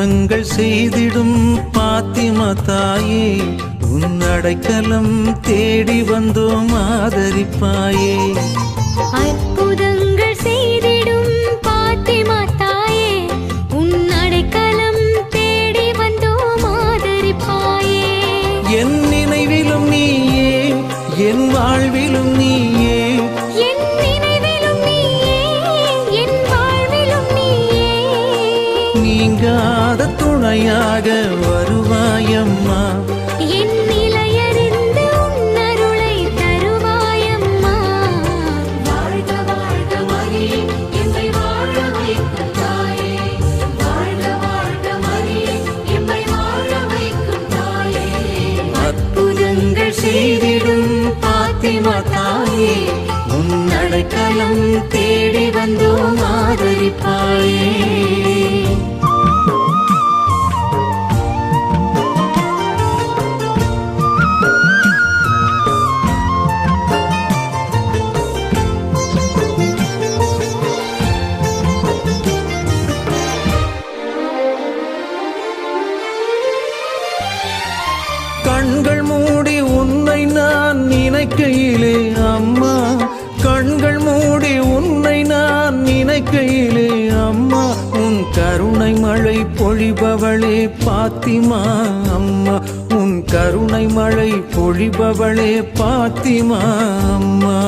அற்புதங்கள் செய்திடும் பாத்திமா தாயே, உன் அடைக்கலம் தேடி வந்தோம் ஆதரிப்பாயே. அற்புதங்கள் செய்திடும் பாத்திமா தாயே, உன் அடைக்கலம் தேடி வந்தோம் ஆதரிப்பாயே. என் நினைவிலும் நீயே, என் வாழ்விலும் நீயே, என் நினைவிலும் நீயே, என் வாழ்விலும் நீயே. நீங்காத துணையாக வருவாயம்மா. என் நிலையறிந்து உன் அருளை தருவாயம்மா. வாழ்க வாழ்க மரியே, எம்மை வாழ வைக்கும் தாயே. வாழ்க வாழ்க மரியே, எம்மை வாழ வைக்கும் தாயே. அற்புதங்கள் செய்திடும் பாத்திமா தாயே, உன் அடைக்கலம் தேடி வந்தோம் ஆதரிப்பாயே. கண்கள் மூடி உன்னை நான் நினைக்கையிலே அம்மா, கண்கள் மூடி உன்னை நான் நினைக்கையிலே அம்மா, உன் கருணை மழை பொழிபவளே பாத்திமா அம்மா, உன் கருணை மழை பொழிபவளே பாத்திமா அம்மா.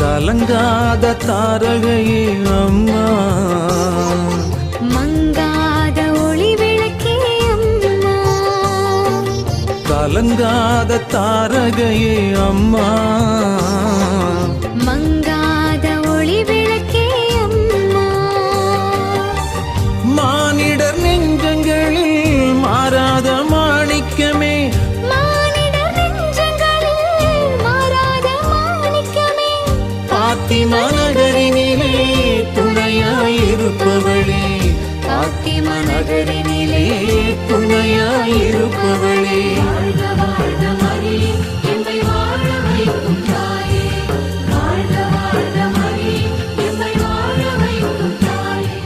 கலங்காத தாரகையே அம்மா, மங்காத ஒளி விளக்கே அம்மா. கலங்காத தாரகையே அம்மா, மங்காத ஒளி விளக்கே அம்மா. மானிடர் நெஞ்சங்களில் மாறாத மாணிக்கமே, பாத்திமா நகரினிலே துணையாயிருப்பவளே, பாத்திமா நகரினிலே துணையாயிருப்பவளே. வாழ்க வாழ்க மரியே, எம்மை வாழ வைக்கும் தாயே. வாழ்க வாழ்க மரியே, எம்மை வாழ வைக்கும் தாயே.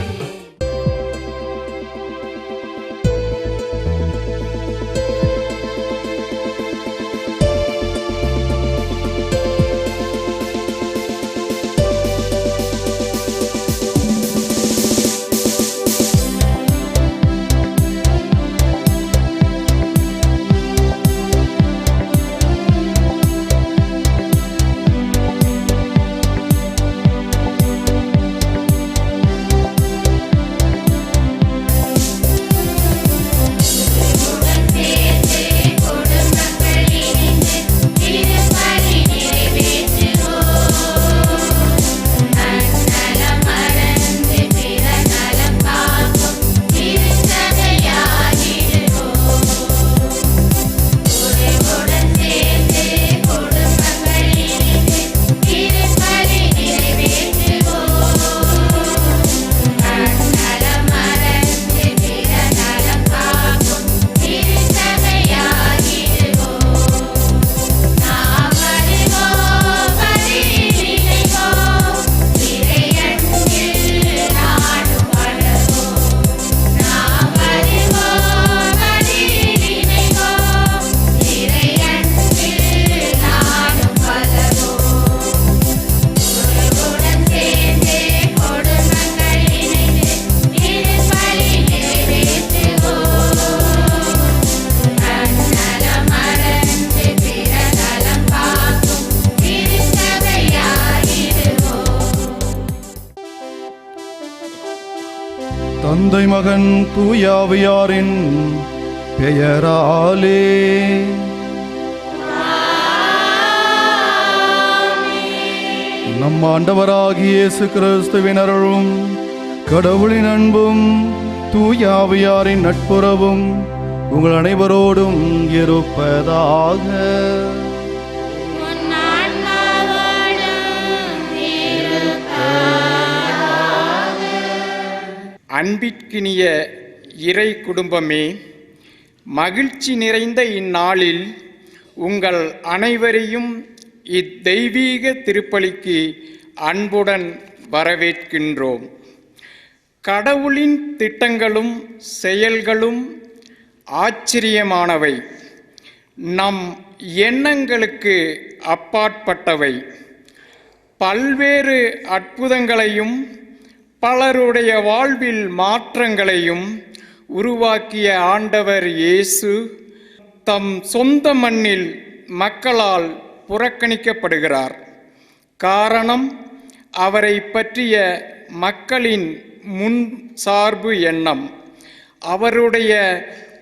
தந்தை மகன் தூயாவியாரின் பெயராலே நம் ஆண்டவராகிய இயேசு கிறிஸ்துவின் அருளும் கடவுளின் அன்பும் தூயாவியாரின் நட்புறவும் உங்கள் அனைவரோடும் இருப்பதாக. அன்பிற்கினிய இறை குடும்பமே, மகிழ்ச்சி நிறைந்த இந்நாளில் உங்கள் அனைவரையும் இத்தெய்வீக திருப்பலிக்கு அன்புடன் வரவேற்கின்றோம். கடவுளின் திட்டங்களும் செயல்களும் ஆச்சரியமானவை, நம் எண்ணங்களுக்கு அப்பாற்பட்டவை. பல்வேறு அற்புதங்களையும் பலருடைய வாழ்வில் மாற்றங்களையும் உருவாக்கிய ஆண்டவர் இயேசு தம் சொந்த மண்ணில் மக்களால் புறக்கணிக்கப்படுகிறார். காரணம், அவரை பற்றிய மக்களின் முன் சார்பு எண்ணம். அவருடைய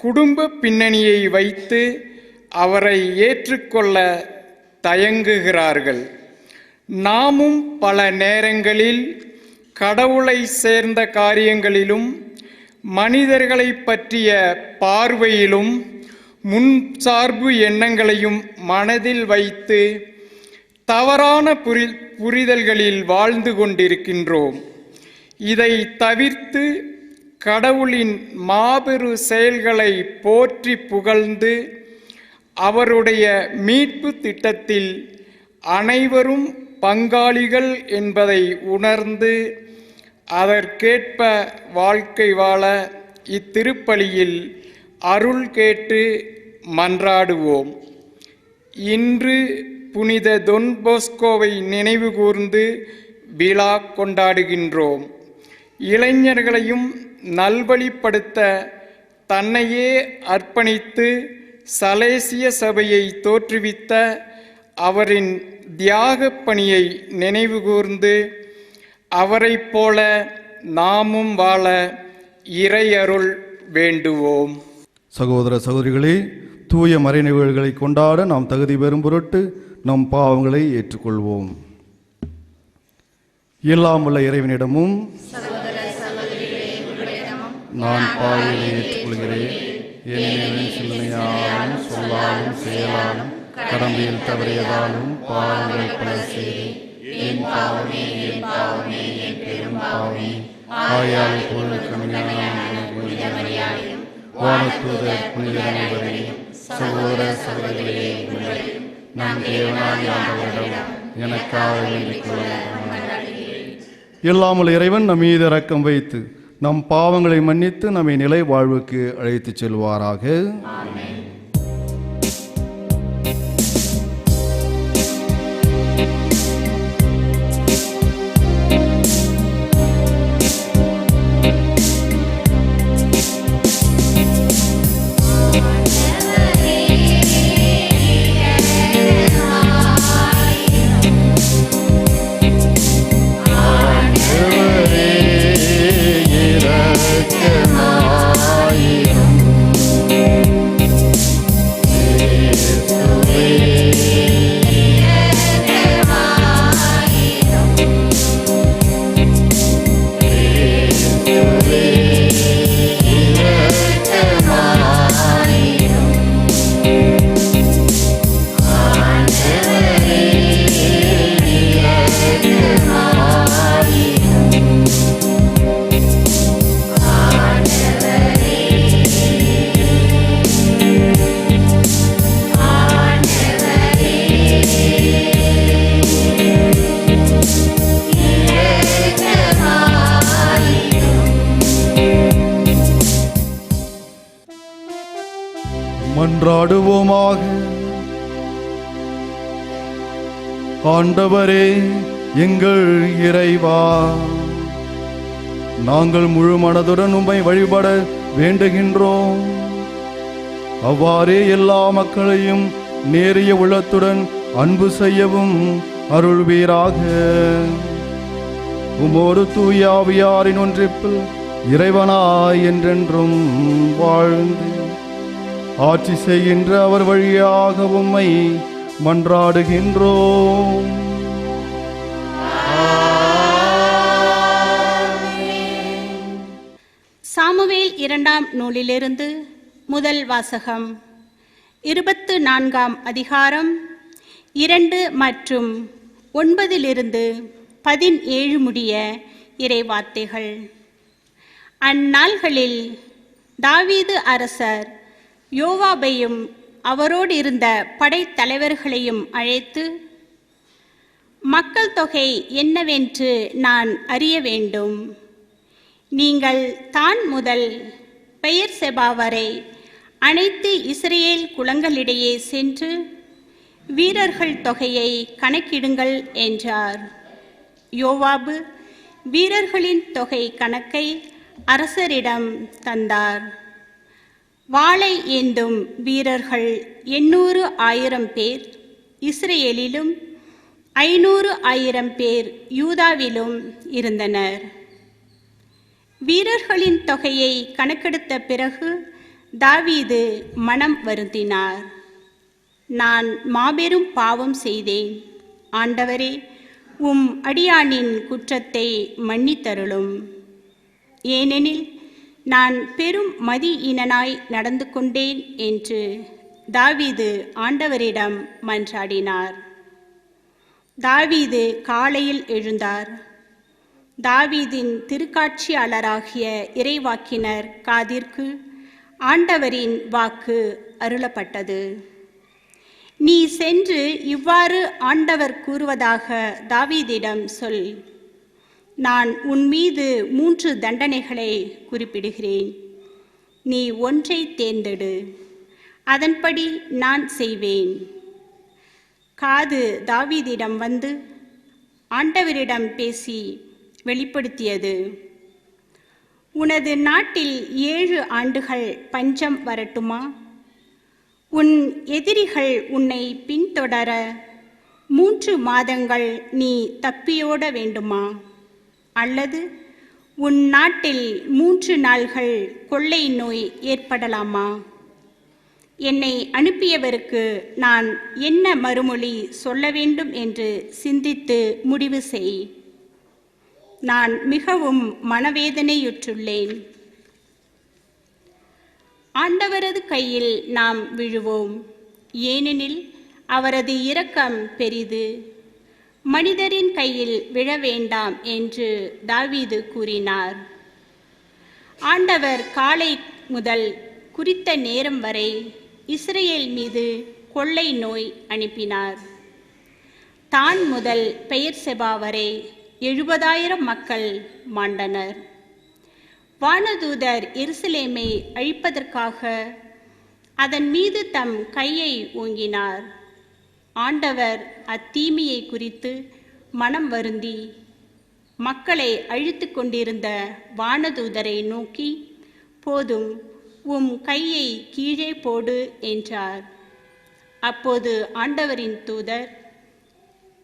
குடும்ப பின்னணியை வைத்து அவரை ஏற்றுக்கொள்ள தயங்குகிறார்கள். நாமும் பல நேரங்களில் கடவுளை சேர்ந்த காரியங்களிலும் மனிதர்களை பற்றிய பார்வையிலும் முன்சார்பு எண்ணங்களையும் மனதில் வைத்து தவறான புரிதல்களில் வாழ்ந்து கொண்டிருக்கின்றோம். இதை தவிர்த்து கடவுளின் மாபெரும் செயல்களை போற்றி புகழ்ந்து அவருடைய மீட்பு திட்டத்தில் அனைவரும் பங்காளிகள் என்பதை உணர்ந்து அதற்கேற்ப வாழ்க்கை வாழ இத்திருப்பலியில் அருள் கேட்டு மன்றாடுவோம். இன்று புனித தொன் போஸ்கோவை நினைவு கூர்ந்து விழா கொண்டாடுகின்றோம். இளைஞர்களையும் நல்வழிப்படுத்த தன்னையே அர்ப்பணித்து சலேசிய சபையை தோற்றுவித்த அவரின் தியாகப் பணியை நினைவு கூர்ந்து அவரைப் போல நாமும் வாழ இறை அருள் வேண்டுவோம். சகோதர சகோதரிகளே, தூய மறைநிகழ்வுகளை கொண்டாட நாம் தகுதி பெறும் பொருட்டு நம் பாவங்களை ஏற்றுக்கொள்வோம். எல்லாம் உள்ள இறைவனிடமும் நான் பாவங்களை ஏற்றுக்கொள்கிறேன். ஏனெனில் சிந்தனையாலும் சொல்லாலும் செயலாலும் கடமையில் தவறியதாலும் பாவங்கள் பல செய்தேன். என் பாவமே, என் பாவமே, என் பெரும் பாவமே. ஆயால் வானத்தூதர் புனிதரையும் சகோதர சகோதரிகளே, நம் தேவனாய் ஆண்டவரிடம் எனக்காக வேண்டிக் கொள்கிறேன். எல்லாமுள்ள இறைவன் நம் மீது இரக்கம் வைத்து நம் பாவங்களை மன்னித்து நம்மை நிலை வாழ்வுக்கு அழைத்துச் செல்வாராக. மன்றாடுவோமாக. ஆண்டவரே எங்கள் இறைவா, நாங்கள் முழு மனதுடன் உம்மை வழிபட வேண்டுகின்றோம். அவ்வாறே எல்லா மக்களையும் நேரிய உள்ளத்துடன் அன்பு செய்யவும் அருள்வீராக. உமோடு தூய ஆவியாரின் ஒன்றிப்பில் இறைவனாய் என்றென்றும் வாழ்ந்து ஆட்சி செய்கின்ற அவர் வழியாக உம்மை மன்றாடுகின்றோம். சாமுவேல் 2ஆம் நூலிலிருந்து முதல் வாசகம். 24ஆம் அதிகாரம் 2 மற்றும் 9 17 முடிய இறைவார்த்தைகள். அந்நாள்களில் தாவீது அரசர் யோவாபையும் அவரோடு இருந்த படைத்தலைவர்களையும் அழைத்து, மக்கள் தொகை என்னவென்று நான் அறிய வேண்டும். நீங்கள் தான் முதல் பெயர்செபா வரை அனைத்து இஸ்ரேல் குலங்களிடையே சென்று வீரர்கள் தொகையை கணக்கிடுங்கள் என்றார். யோவாபு வீரர்களின் தொகை கணக்கை அரசரிடம் தந்தார். வாளை ஏந்தும் வீரர்கள் 800,000 பேர் இஸ்ரேலிலும் 500,000 பேர் யூதாவிலும் இருந்தனர். வீரர்களின் தொகையை கணக்கெடுத்த பிறகு தாவீது மனம் வருந்தினார். நான் மாபெரும் பாவம் செய்தேன். ஆண்டவரே, உம் அடியானின் குற்றத்தை மன்னித்தருளும். ஏனெனில் நான் பெரும் மதியீனனாய் நடந்து கொண்டேன் என்று தாவீது ஆண்டவரிடம் மன்றாடினார். தாவீது காலையில் எழுந்தார். தாவீதின் திருக்காட்சியாளராகிய இறைவாக்கினர் காதிற்கு ஆண்டவரின் வாக்கு அருளப்பட்டது. நீ சென்று இவ்வாறு ஆண்டவர் கூறுவதாக தாவீதிடம் சொல். நான் உன் மீது 3 தண்டனைகளை குறிப்பிடுகிறேன். நீ ஒன்றை தேர்ந்தெடு, அதன்படி நான் செய்வேன். காது தாவீதிடம் வந்து ஆண்டவரிடம் பேசி வெளிப்படுத்தியது. உனது நாட்டில் 7 ஆண்டுகள் பஞ்சம் வரட்டுமா? உன் எதிரிகள் உன்னை பின்தொடர 3 மாதங்கள் நீ தப்பியோட வேண்டுமா? அல்லது உன் நாட்டில் 3 நாள்கள் கொள்ளை நோய் ஏற்படலாமா? என்னை அனுப்பியவருக்கு நான் என்ன மறுமொழி சொல்ல வேண்டும் என்று சிந்தித்து முடிவு செய். நான் மிகவும் மனவேதனையுற்றுள்ளேன். ஆண்டவரது கையில் நாம் விழுவோம், ஏனெனில் அவரது இரக்கம் பெரிது. மனிதரின் கையில் விழ வேண்டாம் என்று தாவீது கூறினார். ஆண்டவர் காலை முதல் குறித்த நேரம் வரை இஸ்ரேல் மீது கொள்ளை நோய் அனுப்பினார். தான் முதல் பெயர்செபா வரை 70,000 மக்கள் மாண்டனர். வானதூதர் எருசலேமை அழிப்பதற்காக அதன் மீது தம் கையை ஓங்கினார். ஆண்டவர் அத்தீமையை குறித்து மனம் வருந்தி மக்களை அழித்து கொண்டிருந்த வானதூதரை நோக்கி, போதும், உம் கையை கீழே போடு என்றார். அப்போது ஆண்டவரின் தூதர்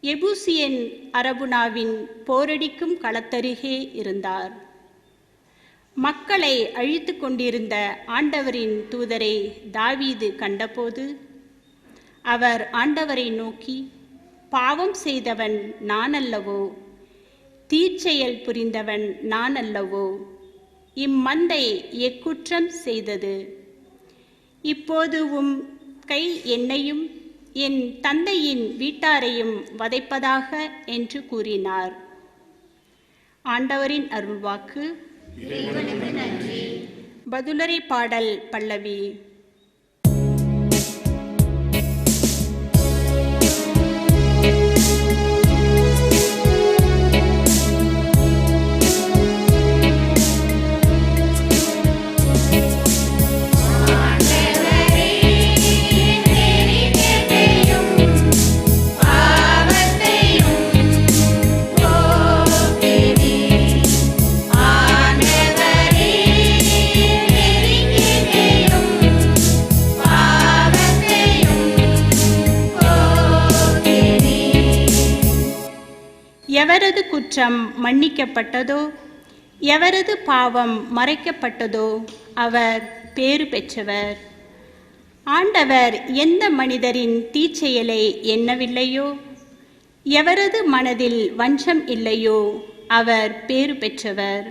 எபூசியன் அரபுனாவின் போரடிக்கும் களத்தருகே இருந்தார். மக்களை அழித்து கொண்டிருந்த ஆண்டவரின் தூதரை தாவீது கண்டபோது அவர் ஆண்டவரை நோக்கி, பாவம் செய்தவன் நான் அல்லவோ? தீச்செயல் புரிந்தவன் நான் அல்லவோ? இம்மந்தை எக்குற்றம் செய்தது? இப்போது உம் கை என்னையும் என் தந்தையின் வீட்டாரையும் வதைப்பதாக என்று கூறினார். ஆண்டவரின் அருள்வாக்கு. பதிலுரை பாடல் பல்லவி. எவரது குற்றம் மன்னிக்கப்பட்டதோ, எவரது பாவம் மறைக்கப்பட்டதோ அவர் பேறு பெற்றவர். ஆண்டவர் எந்த மனிதரின் தீச்செயலை எண்ணவில்லையோ, எவரது மனதில் வஞ்சம் இல்லையோ அவர் பேறு பெற்றவர்.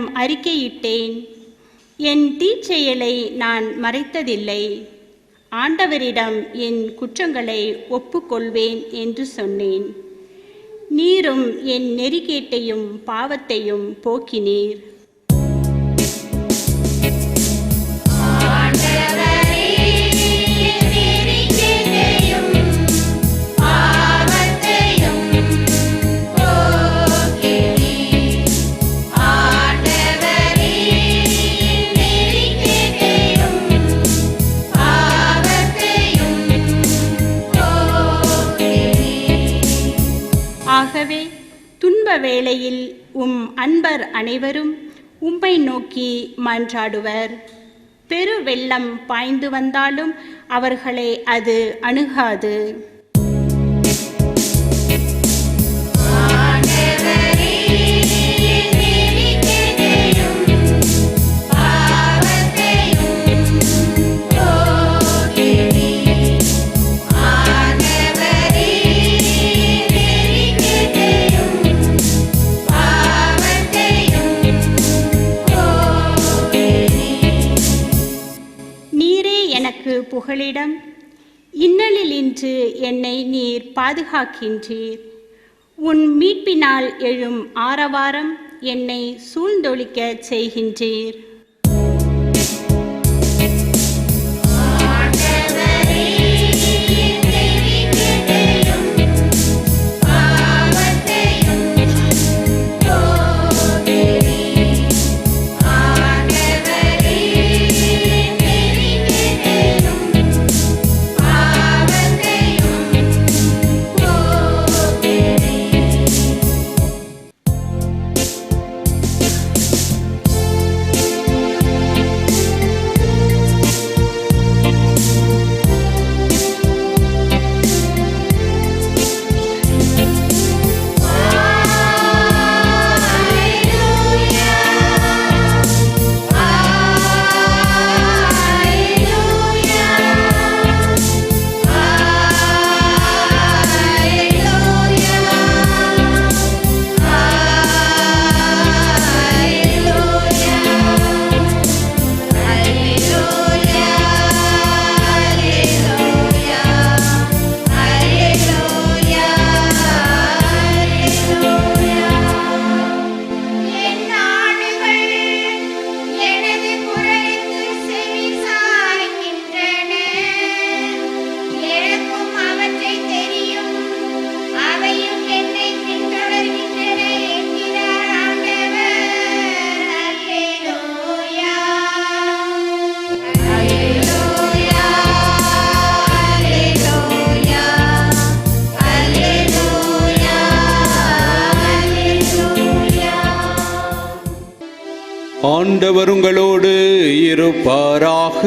ஆண்டவரிடம் அறிக்கையிட்டேன். என் தீச்செயலை நான் மறைத்ததில்லை. ஆண்டவரிடம் என் குற்றங்களை ஒப்புக்கொள்வேன் என்று சொன்னேன். நீரும் என் நெறிகேட்டையும் பாவத்தையும் போக்கினீர். ஆகவே துன்ப வேளையில் அன்பர் அனைவரும் உம்மை நோக்கி மன்றாடுவர். பெரு வெள்ளம் பாய்ந்து வந்தாலும் அவர்களை அது அணுகாது. புகலிடம் இன்னலில் இன்று என்னை நீர் பாதுகாக்கின்றீர். உன் மீட்பினால் எழும் ஆரவாரம் என்னை சூழ்ந்தொழிக்கச் செய்கின்றீர். ஆண்டவர் உங்களோடு இருப்பாராக.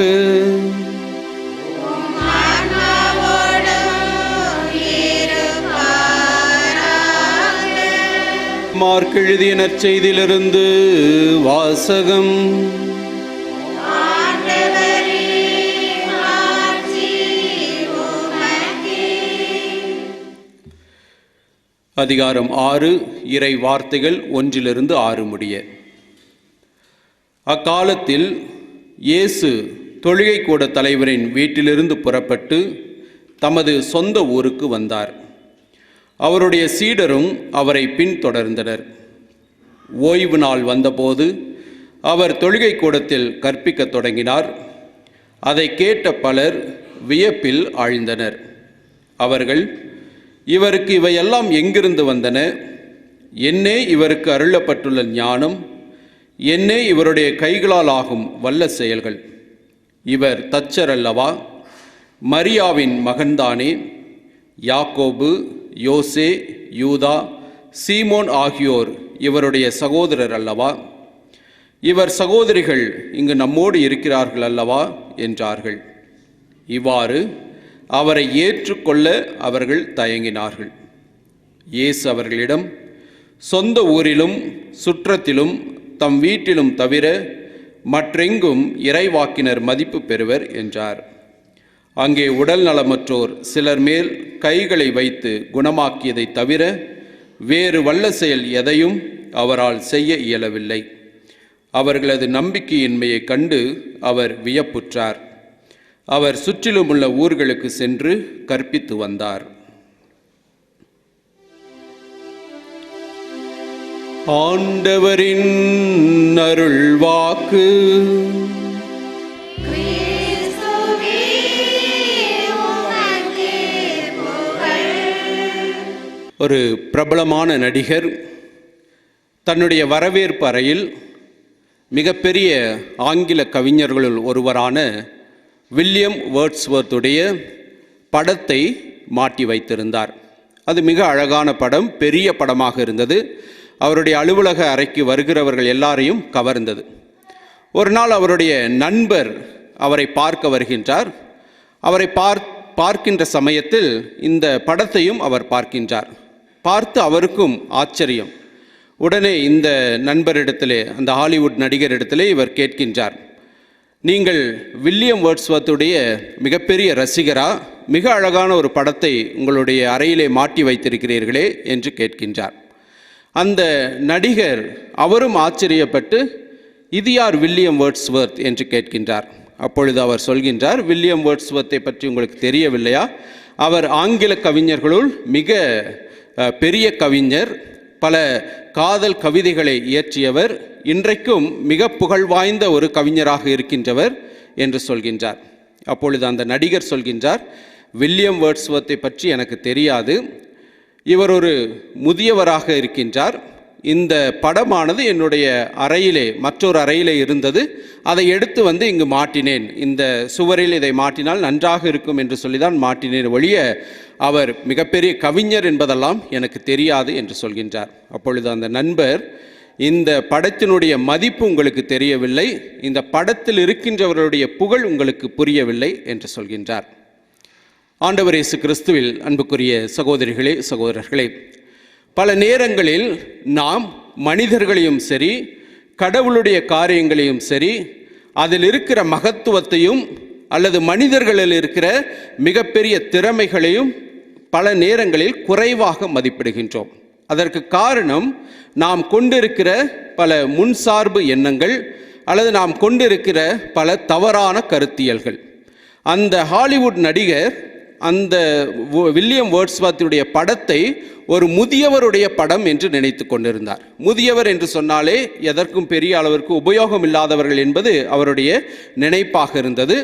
மார்க் எழுதிய நற்செய்தியிலிருந்து வாசகம். அதிகாரம் 6, இறை வார்த்தைகள் 1-6 முடிய. அக்காலத்தில் இயேசு தொழுகைக்கூட தலைவரின் வீட்டிலிருந்து புறப்பட்டு தமது சொந்த ஊருக்கு வந்தார். அவருடைய சீடரும் அவரை பின்தொடர்ந்தனர். ஓய்வு நாள் வந்தபோது அவர் தொழுகைக்கூடத்தில் கற்பிக்கத் தொடங்கினார். அதை கேட்ட பலர் வியப்பில் ஆழ்ந்தனர். அவர்கள், இவருக்கு இவையெல்லாம் எங்கிருந்து வந்தன? என்னே இவருக்கு அருளப்பட்டுள்ள ஞானம்? என்னே இவருடைய கைகளால் ஆகும் வல்ல செயல்கள்? இவர் தச்சர் அல்லவா? மரியாவின் மகன்தானே? யாக்கோபு, யோசே, யூதா, சீமோன் ஆகியோர் இவருடைய சகோதரர் அல்லவா? இவர் சகோதரிகள் இங்கு நம்மோடு இருக்கிறார்கள் அல்லவா என்றார்கள். இவ்வாறு அவரை ஏற்றுக்கொள்ள அவர்கள் தயங்கினார்கள். இயேசு அவர்களிடம், சொந்த ஊரிலும் சுற்றத்திலும் தம் வீட்டிலும் தவிர மற்றெங்கும் இறைவாக்கினர் மதிப்பு பெறுவர் என்றார். அங்கே உடல் நலமற்றோர் சிலர் மேல் கைகளை வைத்து குணமாக்கியதை தவிர வேறு வல்ல செயல் எதையும் அவரால் செய்ய இயலவில்லை. அவர்களது நம்பிக்கையின்மையைக் கண்டு அவர் வியப்புற்றார். அவர் சுற்றிலுமுள்ள ஊர்களுக்கு சென்று கற்பித்து வந்தார். ஆண்டவரின் அருள்வாக்கு. ஒரு பிரபலமான நடிகர் தன்னுடைய வரவேற்பு அறையில் மிகப்பெரிய ஆங்கில கவிஞர்களுள் ஒருவரான வில்லியம் வேர்ட்ஸ்வர்த்துடைய படத்தை மாட்டி வைத்திருந்தார். அது மிக அழகான படம், பெரிய படமாக இருந்தது. அவருடைய அலுவலக அறைக்கு வருகிறவர்கள் எல்லாரையும் கவர்ந்தது. ஒரு நாள் அவருடைய நண்பர் அவரை பார்க்க வருகின்றார். அவரை பார்க்கின்ற சமயத்தில் இந்த படத்தையும் அவர் பார்க்கின்றார். பார்த்து அவருக்கும் ஆச்சரியம். உடனே இந்த நண்பரிடத்திலே, அந்த ஹாலிவுட் நடிகரிடத்திலே இவர் கேட்கின்றார், நீங்கள் வில்லியம் வேர்ட்ஸ்வர்த்துடைய மிகப்பெரிய ரசிகரா? மிக அழகான ஒரு படத்தை உங்களுடைய அறையிலே மாட்டி வைத்திருக்கிறீர்களே என்று கேட்கின்றார். அந்த நடிகர் அவரும் ஆச்சரியப்பட்டு, இது யார் வில்லியம் வேர்ட்ஸ்வர்த் என்று கேட்கின்றார். அப்பொழுது அவர் சொல்கின்றார், வில்லியம் வேர்ட்ஸ்வர்த்தை பற்றி உங்களுக்கு தெரியவில்லையா? அவர் ஆங்கில கவிஞர்களுள் மிக பெரிய கவிஞர், பல காதல் கவிதைகளை இயற்றியவர், இன்றைக்கும் மிக புகழ் வாய்ந்த ஒரு கவிஞராக இருக்கின்றவர் என்று சொல்கின்றார். அப்பொழுது அந்த நடிகர் சொல்கின்றார், வில்லியம் வேர்ட்ஸ்வர்த்தை பற்றி எனக்கு தெரியாது. இவர் ஒரு முதியவராக இருக்கின்றார். இந்த படமானது என்னுடைய அறையிலே, மற்றொரு அறையிலே இருந்தது. அதை எடுத்து வந்து இங்கு மாட்டினேன். இந்த சுவரில் இதை மாட்டினால் நன்றாக இருக்கும் என்று சொல்லிதான் மாட்டினேன் ஒழிய அவர் மிகப்பெரிய கவிஞர் என்பதெல்லாம் எனக்கு தெரியாது என்று சொல்கின்றார். அப்பொழுது அந்த நண்பர், இந்த படத்தினுடைய மதிப்பு உங்களுக்கு தெரியவில்லை, இந்த படத்தில் இருக்கின்றவர்களுடைய புகழ் உங்களுக்கு புரியவில்லை என்று சொல்கின்றார். ஆண்டவர் இயேசு கிறிஸ்துவில் அன்புக்குரிய சகோதரிகளே, சகோதரர்களே, பல நேரங்களில் நாம் மனிதர்களையும் சரி, கடவுளுடைய காரியங்களையும் சரி, அதில் இருக்கிற மகத்துவத்தையும் அல்லது மனிதர்களில் இருக்கிற மிகப்பெரிய திறமைகளையும் பல நேரங்களில் குறைவாக மதிப்பிடுகின்றோம். அதற்கு காரணம் நாம் கொண்டிருக்கிற பல முன்சார்பு எண்ணங்கள் அல்லது நாம் கொண்டிருக்கிற பல தவறான கருத்தியல்கள். அந்த ஹாலிவுட் நடிகர் அந்த வில்லியம் வேர்ட்ஸ்வர்த்துடைய படத்தை ஒரு முதியவருடைய படம் என்று நினைத்து கொண்டிருந்தார். முதியவர் என்று சொன்னாலே எதற்கும் பெரிய அளவிற்கு உபயோகம் இல்லாதவர்கள் என்பது அவருடைய நினைப்பாக இருந்தது.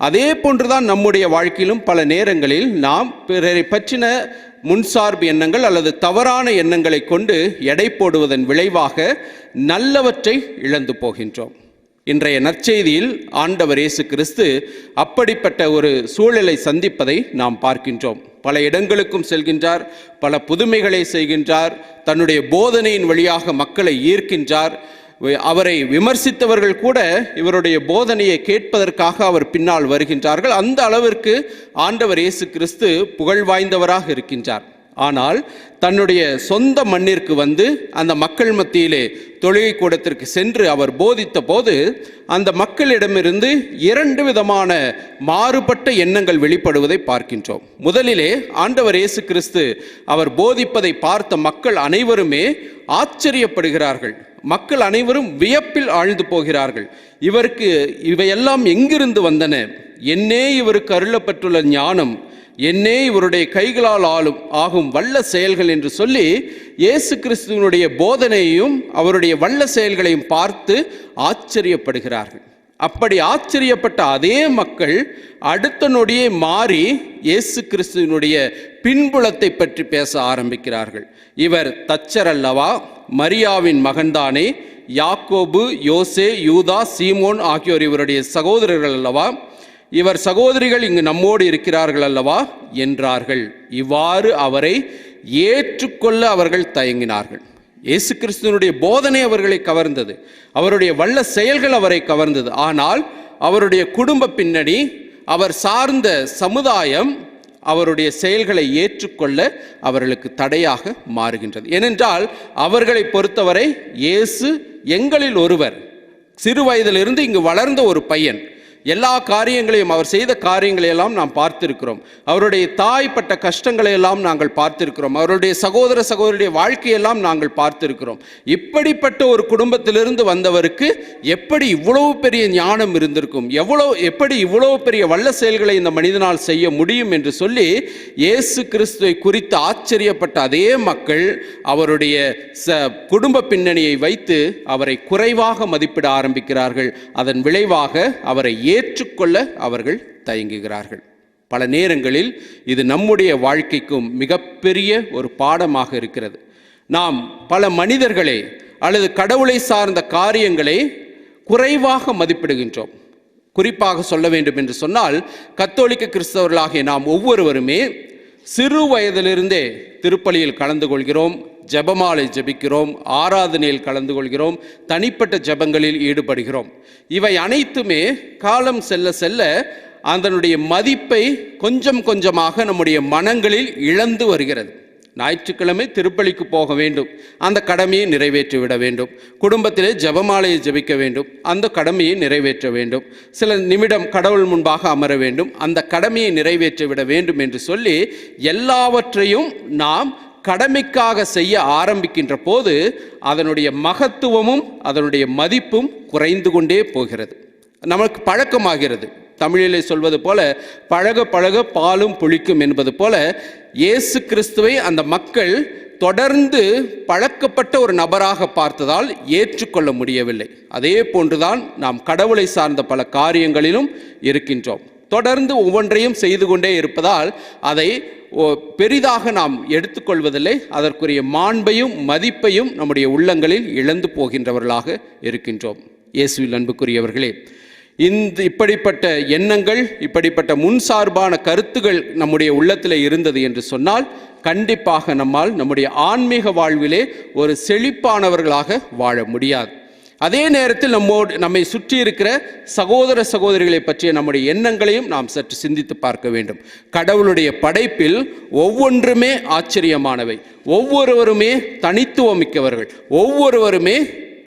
அதே போன்றுதான் நம்முடைய வாழ்க்கையிலும் பல நேரங்களில் நாம் பிறரை பற்றின முன்சார்பு எண்ணங்கள் அல்லது தவறான எண்ணங்களை கொண்டு எடை போடுவதன் விளைவாக நல்லவற்றை இழந்து போகின்றோம். இன்றைய நற்செய்தியில் ஆண்டவர் இயேசு கிறிஸ்து அப்படிப்பட்ட ஒரு சூழலை சந்திப்பதை நாம் பார்க்கின்றோம். பல இடங்களுக்கும் செல்கின்றார், பல புதுமைகளை செய்கின்றார், தன்னுடைய போதனையின் வழியாக மக்களை ஈர்க்கின்றார். அவரை விமர்சித்தவர்கள் கூட இவருடைய போதனையை கேட்பதற்காக அவர் பின்னால் வருகின்றார்கள். அந்த அளவிற்கு ஆண்டவர் இயேசு கிறிஸ்து புகழ் வாய்ந்தவராக இருக்கின்றார். ஆனால் தன்னுடைய சொந்த மண்ணிற்கு வந்து அந்த மக்கள் மத்தியிலே தொழுகை கூடத்திற்கு சென்று அவர் போதித்த போது அந்த மக்களிடமிருந்து இரண்டு விதமான மாறுபட்ட எண்ணங்கள் வெளிப்படுவதை பார்க்கின்றோம். முதலிலே ஆண்டவர் இயேசு கிறிஸ்து அவர் போதிப்பதை பார்த்த மக்கள் அனைவருமே ஆச்சரியப்படுகிறார்கள். மக்கள் அனைவரும் வியப்பில் ஆழ்ந்து போகிறார்கள். இவருக்கு இவையெல்லாம் எங்கிருந்து வந்தன? என்னே இவருக்கு அருளப்பட்டுள்ள ஞானம், என்னே இவருடைய கைகளால் ஆகும் வல்ல செயல்கள் என்று சொல்லி இயேசு கிறிஸ்துவனுடைய போதனையையும் அவருடைய வல்ல செயல்களையும் பார்த்து ஆச்சரியப்படுகிறார்கள். அப்படி ஆச்சரியப்பட்ட அதே மக்கள் அடுத்த நொடியே மாறி இயேசு கிறிஸ்துவனுடைய பின்புலத்தை பற்றி பேச ஆரம்பிக்கிறார்கள். இவர் தச்சர் அல்லவா? மரியாவின் மகன்தானே? யாக்கோபு, யோசே, யூதா, சீமோன் ஆகியோர் இவருடைய சகோதரர்கள் அல்லவா? இவர் சகோதரிகள் இங்கு நம்மோடு இருக்கிறார்கள் அல்லவா என்றார்கள். இவ்வாறு அவரை ஏற்றுக்கொள்ள அவர்கள் தயங்கினார்கள். இயேசு கிறிஸ்துவனுடைய போதனை அவர்களை கவர்ந்தது, அவருடைய வல்ல செயல்கள் அவரை கவர்ந்தது. ஆனால் அவருடைய குடும்ப பின்னணி, அவர் சார்ந்த சமுதாயம் அவருடைய செயல்களை ஏற்றுக்கொள்ள அவர்களுக்கு தடையாக மாறுகின்றது. ஏனென்றால் அவர்களை பொறுத்தவரை இயேசு எங்களில் ஒருவர், சிறு வயதிலிருந்து இங்கு வளர்ந்த ஒரு பையன், எல்லா காரியங்களையும், அவர் செய்த காரியங்களை எல்லாம் நாம் பார்த்திருக்கிறோம். அவருடைய தாய் பட்ட கஷ்டங்களை எல்லாம் நாங்கள் பார்த்திருக்கிறோம். அவருடைய சகோதர சகோதரியுடைய வாழ்க்கையெல்லாம் நாங்கள் பார்த்திருக்கிறோம். இப்படிப்பட்ட ஒரு குடும்பத்திலிருந்து வந்தவருக்கு எப்படி இவ்வளவு பெரிய ஞானம் இருந்திருக்கும், எப்படி இவ்வளவு பெரிய வல்ல செயல்களை இந்த மனிதனால் செய்ய முடியும் என்று சொல்லி இயேசு கிறிஸ்துவை குறித்து ஆச்சரியப்பட்ட அதே மக்கள் அவருடைய குடும்ப பின்னணியை வைத்து அவரை குறைவாக மதிப்பிட ஆரம்பிக்கிறார்கள். அதன் விளைவாக அவரை ஏற்றுக்கொள்ள அவர்கள் தயங்குகிறார்கள். பல நேரங்களில் இது நம்முடைய வாழ்க்கைக்கும் மிகப்பெரிய ஒரு பாடமாக இருக்கிறது. நாம் பல மனிதர்களை அல்லது கடவுளை சார்ந்த காரியங்களை குறைவாக மதிப்பிடுகின்றோம். குறிப்பாக சொல்ல வேண்டும் என்று சொன்னால், கத்தோலிக்க கிறிஸ்தவர்களாகிய நாம் ஒவ்வொருவருமே சிறு வயதிலிருந்தே திருப்பலியில் கலந்து கொள்கிறோம், ஜெபமாலை ஜெபிக்கிறோம், ஆராதனையில் கலந்து கொள்கிறோம், தனிப்பட்ட ஜெபங்களில் ஈடுபடுகிறோம். இவை அனைத்துமே காலம் செல்ல செல்ல அதனுடைய மதிப்பை கொஞ்சம் கொஞ்சமாக நம்முடைய மனங்களில் இழந்து வருகிறது. ஞாயிற்றுக்கிழமை திருப்பலிக்கு போக வேண்டும், அந்த கடமையை நிறைவேற்றிவிட வேண்டும். குடும்பத்திலே ஜெபமாலையை ஜெபிக்க வேண்டும், அந்த கடமையை நிறைவேற்ற வேண்டும். சில நிமிடம் கடவுள் முன்பாக அமர வேண்டும், அந்த கடமையை நிறைவேற்றிவிட வேண்டும் என்று சொல்லி எல்லாவற்றையும் நாம் கடமைக்காக செய்ய ஆரம்பிக்கின்ற போது அதனுடைய மகத்துவமும் அதனுடைய மதிப்பும் குறைந்து கொண்டே போகிறது. நமக்கு பழக்கமாகிறது. தமிழிலே சொல்வது போல பழக பழக பாலும் புளிக்கும் என்பது போல இயேசு கிறிஸ்துவை அந்த மக்கள் தொடர்ந்து பழக்கப்பட்ட ஒரு நபராக பார்த்ததால் ஏற்றுக்கொள்ள முடியவில்லை. அதே போன்றுதான் நாம் கடவுளை சார்ந்த பல காரியங்களிலும் இருக்கின்றோம். தொடர்ந்து ஒவ்வொன்றையும் செய்து கொண்டே இருப்பதால் அதை பெரிதாக நாம் எடுத்துக்கொள்வதில்லை. அதற்குரிய மாண்பையும் மதிப்பையும் நம்முடைய உள்ளங்களில் இழந்து போகின்றவர்களாக இருக்கின்றோம். இயேசுவில் அன்புக்குரியவர்களே, இப்படிப்பட்ட எண்ணங்கள், இப்படிப்பட்ட முன்சார்பான கருத்துகள் நம்முடைய உள்ளத்தில் இருந்தது என்று சொன்னால் கண்டிப்பாக நம்மால் நம்முடைய ஆன்மீக வாழ்விலே ஒரு செழிப்பானவர்களாக வாழ முடியாது. அதே நேரத்தில் நம்மை சுற்றி இருக்கிற சகோதர சகோதரிகளை பற்றிய நம்முடைய எண்ணங்களையும் நாம் சற்று சிந்தித்து பார்க்க வேண்டும். கடவுளுடைய படைப்பில் ஒவ்வொன்றுமே ஆச்சரியமானவை, ஒவ்வொருவருமே தனித்துவமிக்கவர்கள், ஒவ்வொருவருமே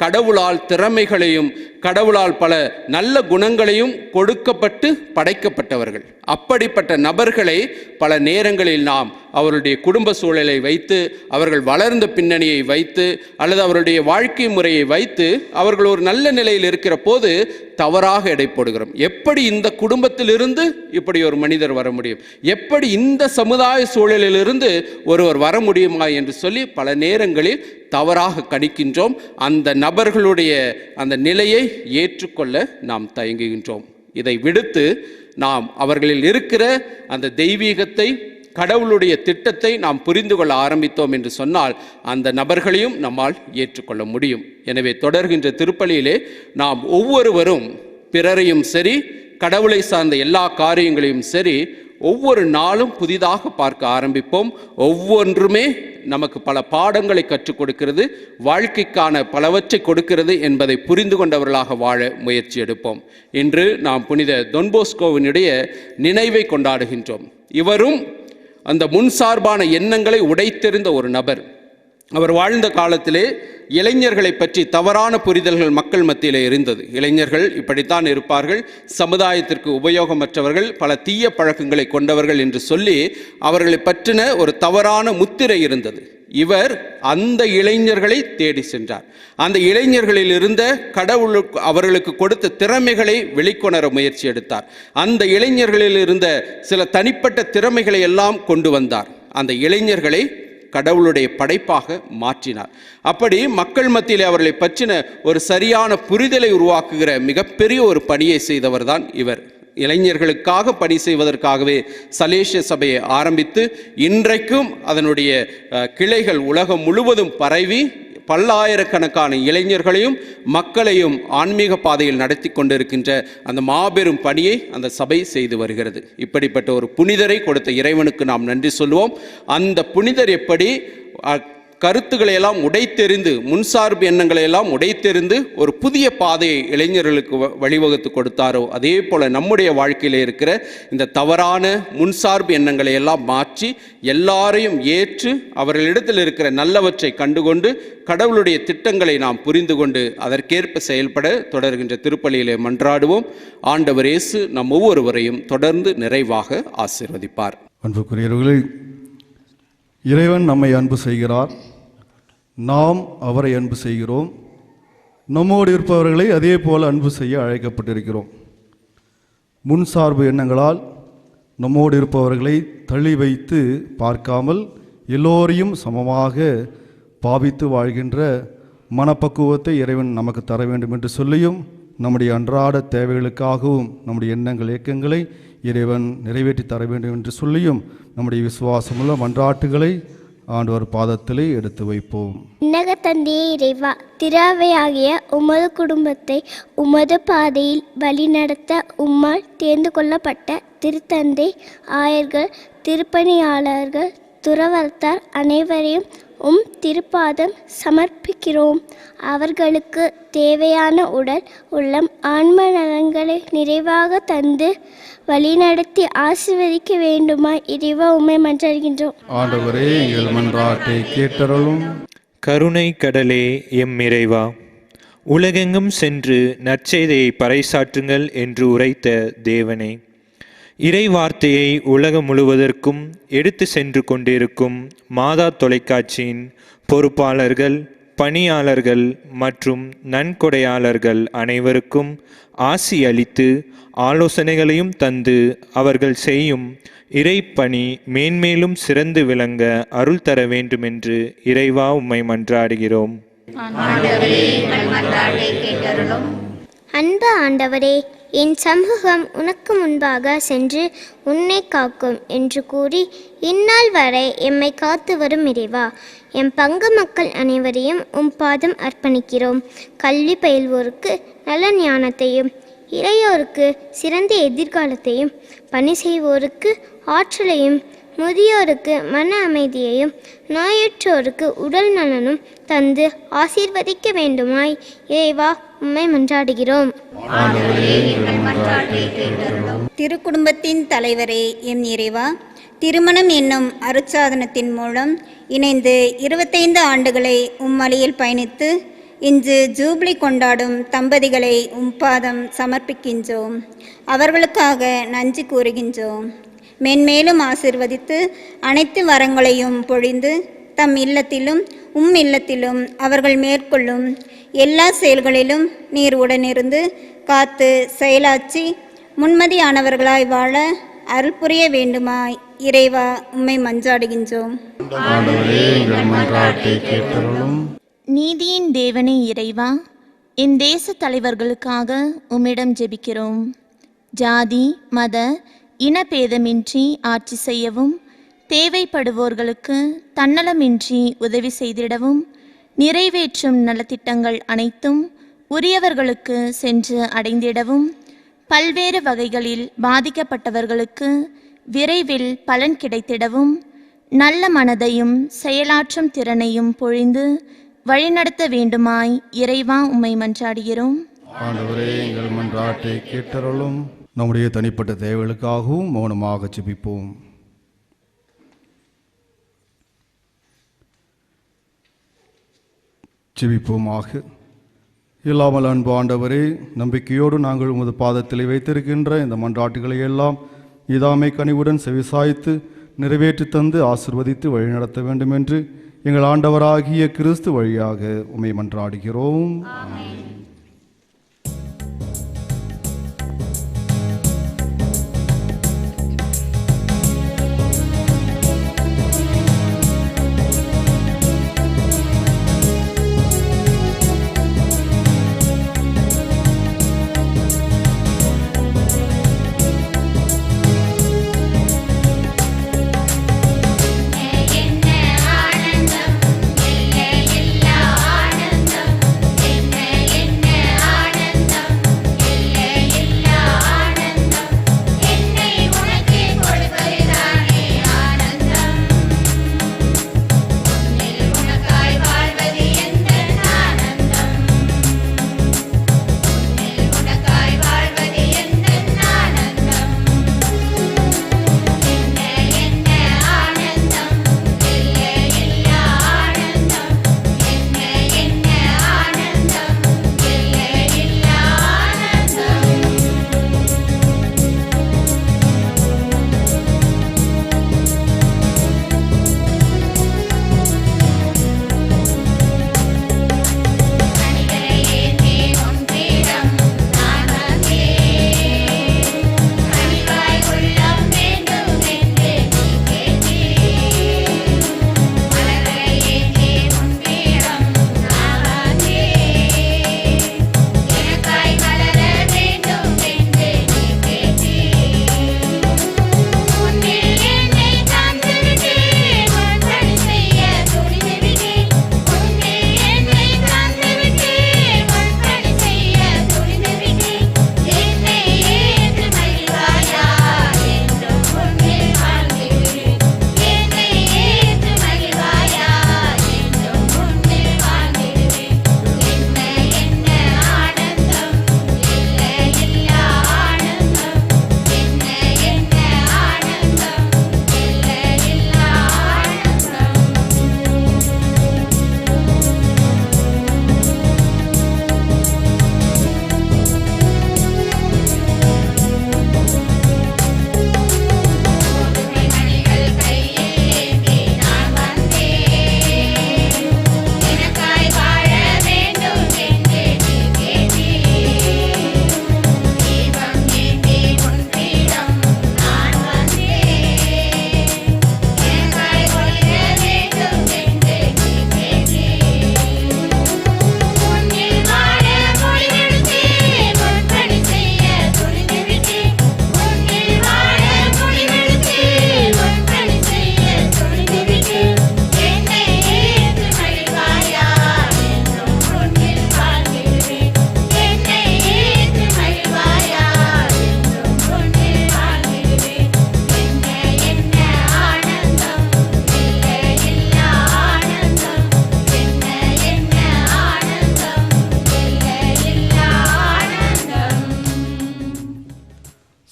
கடவுளால் திறமைகளையும் கடவுளால் பல நல்ல குணங்களையும் கொடுக்கப்பட்டு படைக்கப்பட்டவர்கள். அப்படிப்பட்ட நபர்களை பல நேரங்களில் நாம் அவருடைய குடும்ப சூழலை வைத்து, அவர்கள் வளர்ந்த பின்னணியை வைத்து, அல்லது அவருடைய வாழ்க்கை முறையை வைத்து அவர்கள் ஒரு நல்ல நிலையில் இருக்கிற போது தவறாக எடை போடுகிறோம். எப்படி இந்த குடும்பத்திலிருந்து இப்படி ஒரு மனிதர் வர முடியும், எப்படி இந்த சமுதாய சூழலிலிருந்து ஒருவர் வர முடியுமா என்று சொல்லி பல நேரங்களில் தவறாக கணிக்கின்றோம். அந்த நபர்களுடைய அந்த நிலையை ஏற்றுக்கொள்ள நாம் தயங்குகின்றோம். இதை விடுத்து நாம் அவர்களில் இருக்கிற அந்த தெய்வீகத்தை, கடவுளுடைய திட்டத்தை நாம் புரிந்து கொள்ள ஆரம்பித்தோம் என்று சொன்னால் அந்த நபர்களையும் நம்மால் ஏற்றுக்கொள்ள முடியும். எனவே தொடர்கின்ற திருப்பலியிலே நாம் ஒவ்வொருவரும் பிறரையும் சரி, கடவுளை சார்ந்த எல்லா காரியங்களையும் சரி, ஒவ்வொரு நாளும் புதிதாக பார்க்க ஆரம்பிப்போம். ஒவ்வொன்றுமே நமக்கு பல பாடங்களை கற்றுக் கொடுக்கிறது, வாழ்க்கைக்கான பலவற்றை கொடுக்கிறது என்பதை புரிந்து கொண்டவர்களாக வாழ முயற்சி எடுப்போம். இன்று நாம் புனித தொன் போஸ்கோவினுடைய நினைவை கொண்டாடுகின்றோம். இவரும் அந்த முன்சார்பான எண்ணங்களை உடைத்தெறிந்த ஒரு நபர். அவர் வாழ்ந்த காலத்திலே இளைஞர்களை பற்றி தவறான புரிதல்கள் மக்கள் மத்தியில் இருந்தது. இளைஞர்கள் இப்படித்தான் இருப்பார்கள், சமுதாயத்திற்கு உபயோகமற்றவர்கள், பல தீய பழக்கங்களை கொண்டவர்கள் என்று சொல்லி அவர்களை பற்றின ஒரு தவறான முத்திரை இருந்தது. இவர் அந்த இளைஞர்களை தேடி சென்றார். அந்த இளைஞர்களில் இருந்த கடவுளுக்கு அவர்களுக்கு கொடுத்த திறமைகளை வெளிக்கொணர முயற்சி எடுத்தார். அந்த இளைஞர்களில் இருந்த சில தனிப்பட்ட திறமைகளை எல்லாம் கொண்டு வந்தார். அந்த இளைஞர்களை கடவுளுடைய படைப்பாக மாற்றினார். அப்படி மக்கள் மத்தியில் அவர்களை பற்றின ஒரு சரியான புரிதலை உருவாக்குகிற மிகப்பெரிய ஒரு பணியை செய்தவர் தான் இவர். இளைஞர்களுக்காக பணி செய்வதற்காகவே சலேசிய சபையை ஆரம்பித்து இன்றைக்கும் அதனுடைய கிளைகள் உலகம் முழுவதும் பரவி பல்லாயிரக்கணக்கான இளைஞர்களையும் மக்களையும் ஆன்மீக பாதையில் நடத்தி கொண்டிருக்கின்ற அந்த மாபெரும் பணியை அந்த சபை செய்து வருகிறது. இப்படிப்பட்ட ஒரு புனிதரை கொடுத்த இறைவனுக்கு நாம் நன்றி சொல்லுவோம். அந்த புனிதர் எப்படி கருத்துக்களை எல்லாம் உடைத்தெறிந்து, முன்சார்பு எண்ணங்களை எல்லாம் உடைத்தெறிந்து ஒரு புதிய பாதையை இளைஞர்களுக்கு வழிவகுத்து கொடுத்தாரோ, அதே போல் நம்முடைய வாழ்க்கையில் இருக்கிற இந்த தவறான முன்சார்பு எண்ணங்களை எல்லாம் மாற்றி எல்லாரையும் ஏற்று அவர்களிடத்தில் இருக்கிற நல்லவற்றை கண்டுகொண்டு கடவுளுடைய திட்டங்களை நாம் புரிந்து கொண்டு அதற்கேற்ப செயல்பட தொடர்கின்ற திருப்பலியிலே மன்றாடுவோம். ஆண்டவர் இயேசு நம் ஒவ்வொருவரையும் தொடர்ந்து நிறைவாக ஆசீர்வதிப்பார். அன்புக்குரியவர்களே, இறைவன் நம்மை அன்பு செய்கிறார், நாம் அவரை அன்பு செய்கிறோம். நம்மோடு இருப்பவர்களை அதே போல அன்பு செய்ய அழைக்கப்பட்டிருக்கிறோம். முன்சார்பு எண்ணங்களால் நம்மோடு இருப்பவர்களை தள்ளி வைத்து பார்க்காமல் எல்லோரையும் சமமாக பாவித்து வாழ்கின்ற மனப்பக்குவத்தை இறைவன் நமக்கு தர வேண்டும் என்று சொல்லியும், நம்முடைய அன்றாட தேவைகளுக்காகவும் நம்முடைய எண்ணங்கள் இயக்கங்களை இறைவன் நிறைவேற்றி தர வேண்டும் என்று சொல்லியும் நம்முடைய விசுவாசமுள்ள மன்றாட்டுகளை ஆண்டவர் பாதத்திலே எடுத்து வைப்போம். விண்ணக தந்தையே இறைவா, திராவையாகிய உமது குடும்பத்தை உமது பாதையில் வழிநடத்த உம்மால் தேர்ந்து கொள்ளப்பட்ட திருத்தந்தை, ஆயர்கள், திருப்பணியாளர்கள், துறவரத்தார் அனைவரையும் திருப்பாதம் சமர்ப்பிக்கிறோம். அவர்களுக்கு தேவையான உடல், உள்ளம், ஆன்ம நலன்களை நிறைவாக தந்து வழிநடத்தி ஆசீர்வதிக்க வேண்டுமாய் இறைவா உம்மை மன்றாடுகின்றோம். ஆண்டவரே, எங்கள் மன்றாட்டை கேட்டருளும். கருணை கடலே எம் இறைவா, உலகெங்கும் சென்று நற்செய்தியை பறைசாற்றுங்கள் என்று உரைத்த தேவனே, இறை வார்த்தையை உலகம் முழுவதற்கும் எடுத்து சென்று கொண்டிருக்கும் மாதா தொலைக்காட்சியின் பொறுப்பாளர்கள், பணியாளர்கள் மற்றும் நன்கொடையாளர்கள் அனைவருக்கும் ஆசி அளித்து ஆலோசனைகளையும் தந்து அவர்கள் செய்யும் இறைப்பணி மேன்மேலும் சிறந்து விளங்க அருள் தர வேண்டுமென்று இறைவா உம்மை மன்றாடுகிறோம். அன்பு ஆண்டவரே, என் சமூகம் உனக்கு முன்பாக சென்று உன்னை காக்கும் என்று கூறி இந்நாள் வரை எம்மை காத்து வரும் இறைவா, எம் பங்கு மக்கள் அனைவரையும் பாதம் அர்ப்பணிக்கிறோம். கல்வி பயில்வோருக்கு நல்ல ஞானத்தையும், இளையோருக்கு சிறந்த எதிர்காலத்தையும், பணி செய்வோருக்கு ஆற்றலையும், முதியோருக்கு மன அமைதியையும், நோயுற்றோருக்கு உடல் நலனும் தந்து ஆசீர்வதிக்க வேண்டுமாய் இறைவா உம்மை மன்றாடுகிறோம். திருக்குடும்பத்தின் தலைவரே எம் இறைவா, திருமணம் என்னும் அருட்சாதனத்தின் மூலம் இணைந்து 25 ஆண்டுகளை உம்மளியில் பயணித்து இன்று ஜூப்ளி கொண்டாடும் தம்பதிகளை பாதம் சமர்ப்பிக்கின்றோம். அவர்களுக்காக நன்றி கூறுகின்றோம். மென்மேலும் ஆசிர்வதித்து அனைத்து வரங்களையும் பொழிந்து தம் இல்லத்திலும் இல்லத்திலும் அவர்கள் மேற்கொள்ளும் எல்லா செயல்களிலும் நீர் உடனிருந்து காத்து செயலாற்றி முன்மதியானவர்களாய் வாழ அருள் புரிய வேண்டுமாய் இறைவா உம்மை மன்றாடுகின்றோம். நீதியின் தேவனே இறைவா, என் தேச தலைவர்களுக்காக உம்மிடம் ஜெபிக்கிறோம். ஜாதி, மத, இனபேதமின்றி ஆட்சி செய்யவும், தேவைப்படுவோர்களுக்கு தன்னலமின்றி உதவி செய்திடவும், நிறைவேற்றும் நலத்திட்டங்கள் அனைத்தும் உரியவர்களுக்கு சென்று அடைந்திடவும், பல்வேறு வகைகளில் பாதிக்கப்பட்டவர்களுக்கு விரைவில் பலன் கிடைத்திடவும், நல்ல மனதையும் செயலாற்றும் திறனையும் பொழிந்து வழிநடத்த வேண்டுமாய் இறைவா உம்மை மன்றாடுகிறோம். ஆண்டவரே, எங்கள் மன்றாட்டை கேட்டருளும். நம்முடைய தனிப்பட்ட தேவைகளுக்காகவும் மௌனமாக ஜெபிப்போம். ஜெபிப்போமாக. இல்லாமல் அன்பு ஆண்டவரே, நம்பிக்கையோடு நாங்கள் உமது பாதத்திலே வைத்திருக்கின்ற இந்த மன்றாட்டுகளை எல்லாம் இதாமை கனிவுடன் செவிசாய்த்து நிறைவேற்றி தந்து ஆசிர்வதித்து வழிநடத்த வேண்டும் என்று எங்கள் ஆண்டவராகிய கிறிஸ்து வழியாக உம்மை மன்றாடுகிறோம். என்ன ஆனந்தம், எல்லையில்லா ஆனந்தம், என்ன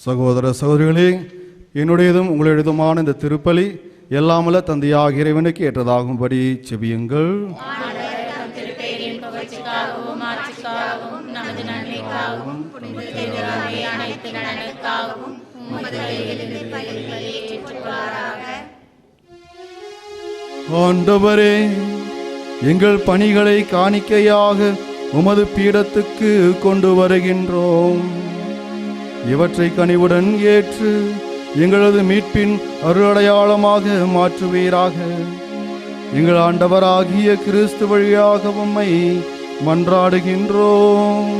சகோதர சகோதரிகளே, என்னுடையதும் உங்களுடையதுமான இந்த திருப்பலி எல்லாமல்ல தந்தையாக இறைவனுக்கு ஏற்றதாகும்படி செபியுங்கள். ஆண்டவரே, எங்கள் பணிகளை காணிக்கையாக உமது பீடத்துக்கு கொண்டு வருகின்றோம். இவற்றை கனிவுடன் ஏற்று எங்களது மீட்பின் அருளடையாளமாக மாற்றுவீராக. எங்கள் ஆண்டவராகிய கிறிஸ்து வழியாக உம்மை மன்றாடுகின்றோம்.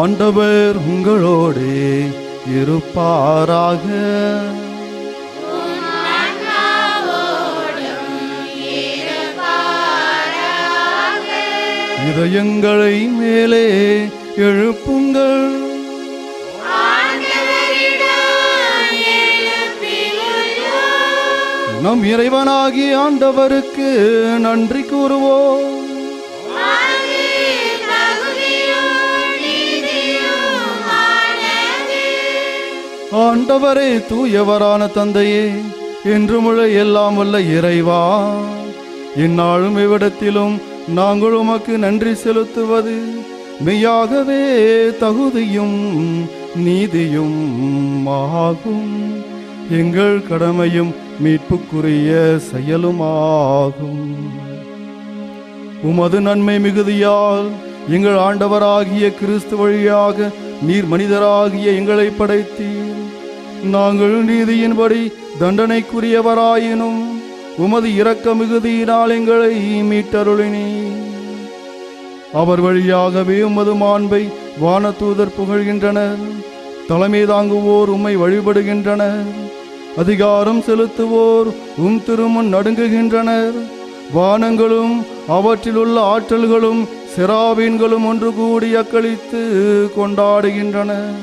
ஆண்டவர் உங்களோடு இருப்பாராக. இதயங்களை மேலே எழுப்புங்கள். நம் இறைவனாகிய ஆண்டவருக்கு நன்றி கூறுவோம். ஆண்டவரே, தூயவரான தந்தையே, என்றுமுள்ள எல்லாம் வல்ல இறைவா, இந்நாளும் இவ்விடத்திலும் நாங்கள் உமக்கு நன்றி செலுத்துவது மெய்யாகவே தகுதியும் நீதியும் ஆகும். எங்கள் கடமையும் மீட்புக்குரிய செயலுமாகும். உமது நன்மை மிகுதியால் எங்கள் ஆண்டவராகிய கிறிஸ்து வழியாக நீர் மனிதராகிய எங்களை படைத்தீர். நாங்கள் நீதியின்படி தண்டனைக்குரியவராயினும் உமது இரக்க மிகுதியினால் எங்களை மீட்டருளினீர். அவர் வழியாகவே உமது மாண்பை வானதூதர் புகழ்கின்றனர். தலைமை தாங்குவோர் உம்மை வழிபடுகின்றனர். அதிகாரம் செலுத்துவோர் திருமுன் நடுங்குகின்றனர். வானங்களும் அவற்றிலுள்ள ஆற்றல்களும் செராபீன்களும் ஒன்று கூடி அக்களித்து கொண்டாடுகின்றனர்.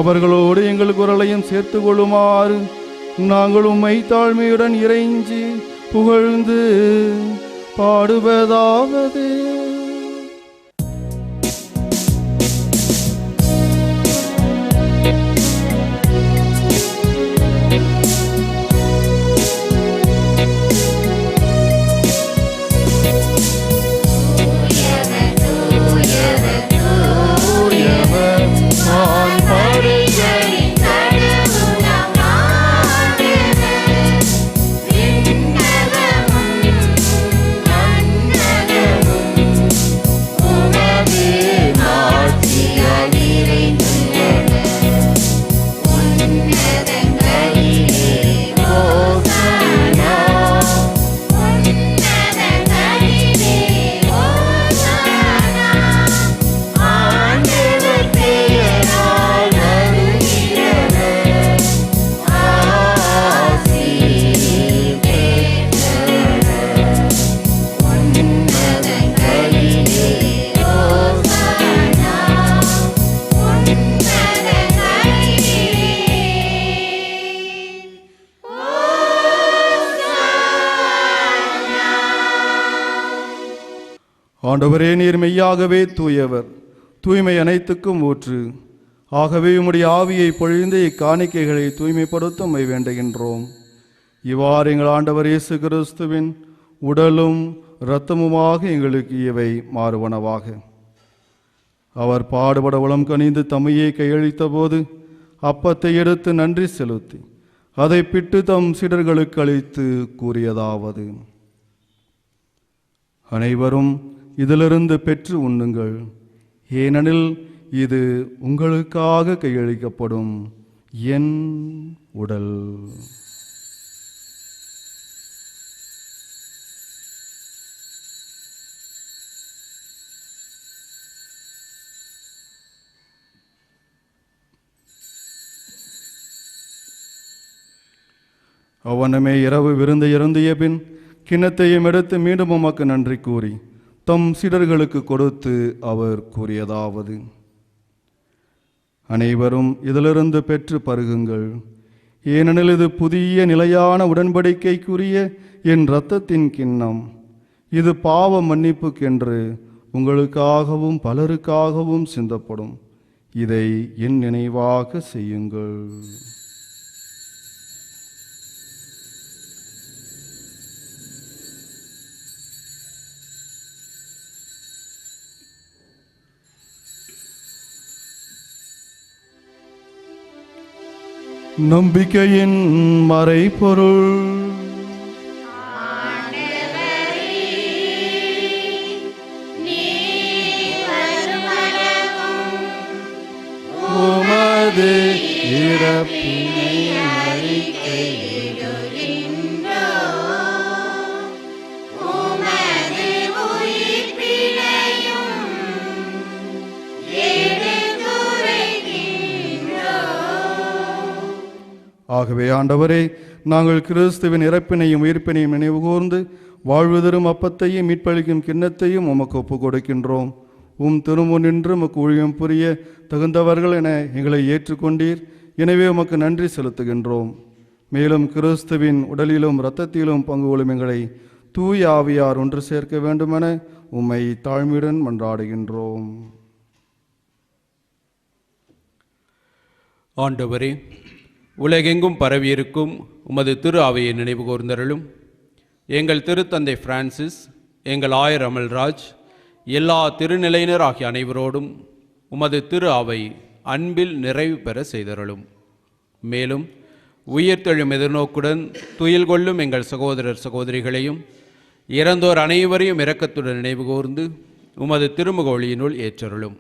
அவர்களோடு எங்கள் குரலையும் சேர்த்து கொள்ளுமாறு நாங்கள் உம்மை தாழ்மையுடன் இறைஞ்சி புகழ்ந்து பாடுவதாவது. ஆண்டவரே, நீர் மெய்யாகவே தூயவர், தூய்மை அனைத்துக்கும் ஊற்று. ஆகவே உம்முடைய ஆவியை பொழிந்து இக்காணிக்கைகளை தூய்மைப்படுத்த உம்மை வேண்டுகின்றோம். இவ்வாறு எங்கள் ஆண்டவர் இயேசு கிறிஸ்துவின் உடலும் இரத்தமுமாக எங்களுக்கு இவை மாறுவனவாக. அவர் பாடுபட உளம் கனிந்து தம்மையே கையளித்த போது அப்பத்தை எடுத்து நன்றி செலுத்தி அதை பிட்டு தம் சீடர்களுக்கு அளித்து கூறியதாவது: அனைவரும் இதிலிருந்து பெற்று உண்ணுங்கள், ஏனெனில் இது உங்களுக்காக கையளிக்கப்படும் என் உடல். அவ்வண்ணமே இரவு விருந்து இருந்திய பின் கிண்ணத்தையும் எடுத்து மீண்டும் உமக்கு நன்றி கூறி தம் சீடர்களுக்கு கொடுத்து அவர் கூறியதாவது: அனைவரும் இதிலிருந்து பெற்று பருகுங்கள், ஏனெனில் இது புதிய நிலையான உடன்படிக்கைக்குரிய என் இரத்தத்தின் கிண்ணம். இது பாவ மன்னிப்புக்கென்று உங்களுக்காகவும் பலருக்காகவும் சிந்தப்படும். இதை என் நினைவாக செய்யுங்கள். நம்பிக்கையின் மறைபொருள். உமது இறப்பினை ஆகவே ஆண்டவரே, நாங்கள் கிறிஸ்துவின் இறப்பினையும் உயிர்ப்பினையும் நினைவுகூர்ந்து வாழ்வு தரும் அப்பத்தையும் மீட்பளிக்கும் கிண்ணத்தையும் உமக்கு ஒப்புக் கொடுக்கின்றோம். திருமுன் நின்று உமக்கு ஊழியம் புரிய தகுந்தவர்கள் என எங்களை ஏற்றுக்கொண்டீர். எனவே உமக்கு நன்றி செலுத்துகின்றோம். மேலும் கிறிஸ்துவின் உடலிலும் இரத்தத்திலும் பங்கு கொள்ளும் எங்களை தூய ஆவியார் ஒன்று சேர்க்க வேண்டுமென உம்மை தாழ்மையுடன் மன்றாடுகின்றோம். ஆண்டவரே, உலகெங்கும் பரவியிருக்கும் உமது திரு அவையை நினைவு கூர்ந்தருளும். எங்கள் திருத்தந்தை பிரான்சிஸ், எங்கள் ஆயர் அமல்ராஜ், எல்லா திருநிலையினர் ஆகிய அனைவரோடும் உமது திரு அவை அன்பில் நிறைவு பெற செய்தருளும். மேலும் உயிர்த்தெழும் எதிர்நோக்குடன் துயில் கொள்ளும் எங்கள் சகோதரர் சகோதரிகளையும் இறந்தோர் அனைவரையும் இரக்கத்துடன் நினைவு கூர்ந்து உமது திருமுக ஒளியினுள் ஏற்றருளும்.